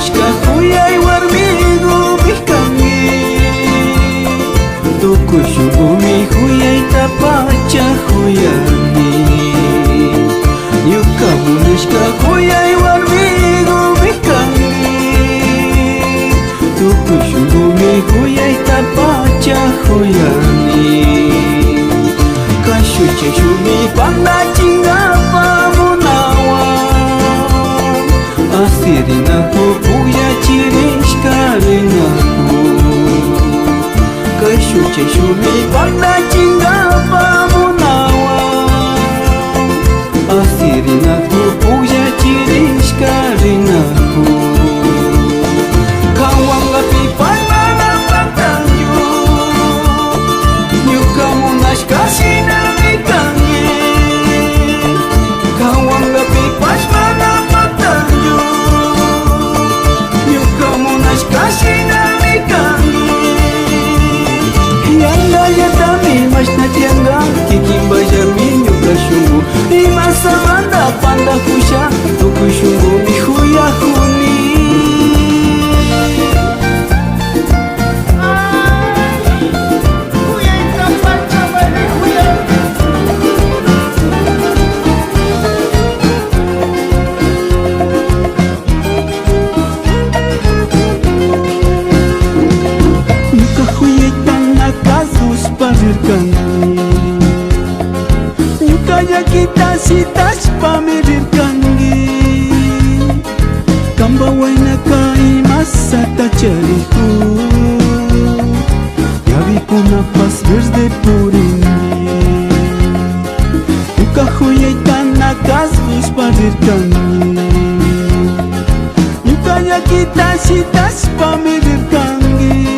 Kamunashka kuyay warmigu bihkangi Tukuy shungumi huyayta pacha huyani Kamunashka kuyay warmigu bihkangi Tukuy shungumi huyayta pacha huyani Kashuche shumi panda chingapa munawan Asirinaku puya chirishkarinaku Kashuche shumi panda chingapa munawan Asirinaku puya chirishkarinaku Kawanga pipan mana patanyu Kamunashka sinamikangi Kawanga pipas mana patanyu Kamunashka sinamikangi Yanga yatami mas na tianga Kikimba jami nyuka shungu Imasa manda panda kusha Tuku shungu mihuya huni Kita sitas pamirkangi Kambawai nakai masa tachariku Yaviku napas verde purini Uka huyay tanakas bus parirkangi Ukanya kita sitas pamirkangi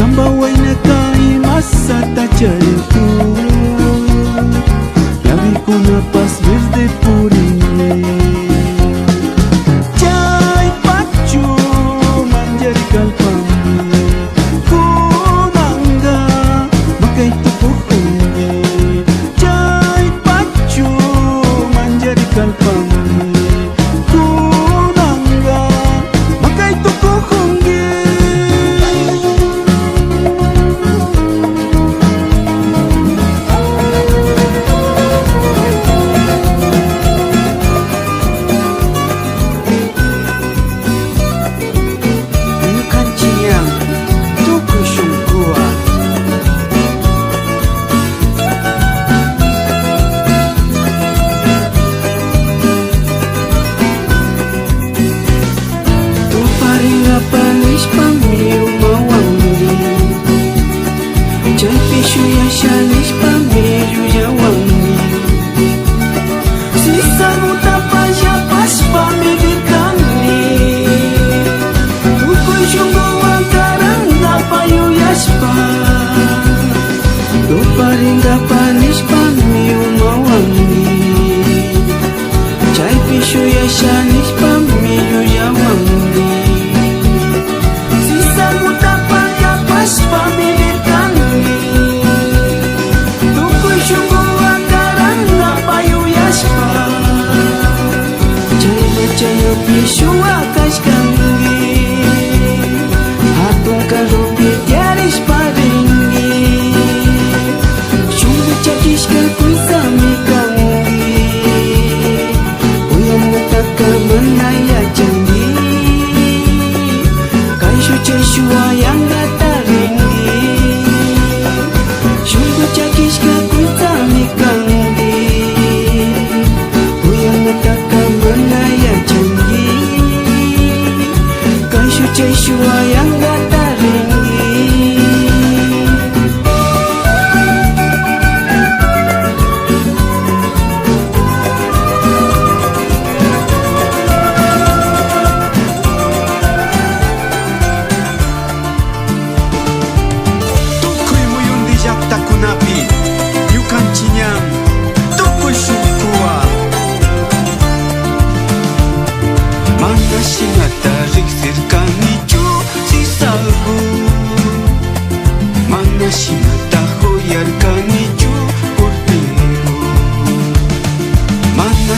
Kambawai nakai masa tachariku Kuna pas verde purini Jai pacu manjari kalpani Kunanga makai tupuhungi Jai pacu manjari kalpani Kunanga makai tupuhungi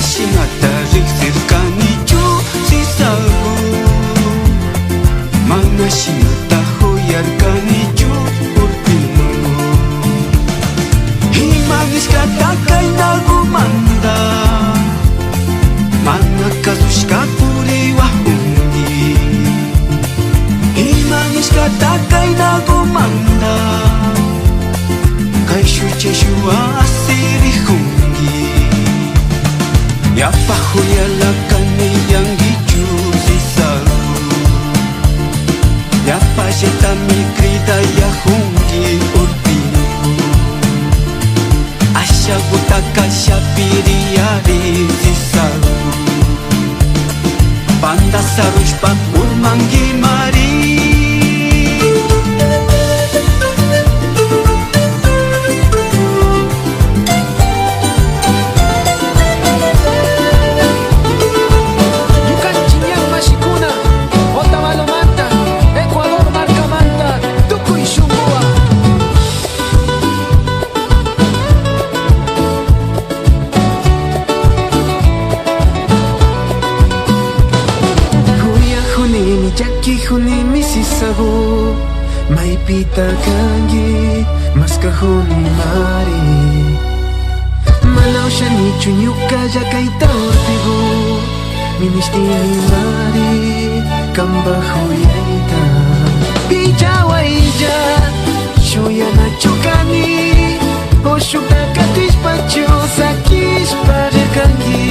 Sinata riksirkanichu si sabu Pahuyalakani yang gijuzisalu Yapashetami krida ya hungi urbinu Asya butaka syapiriyari zisalu Panda sarushpa urmangi mari Huni misisabu May pita kangi Mas kahuni mari Malaw siya ni chunyuka Jakay taortibu Ministini mari Kamba huyaita Pijawa ija Shuya na chukani Oshuka katish pacho Sakish para kangi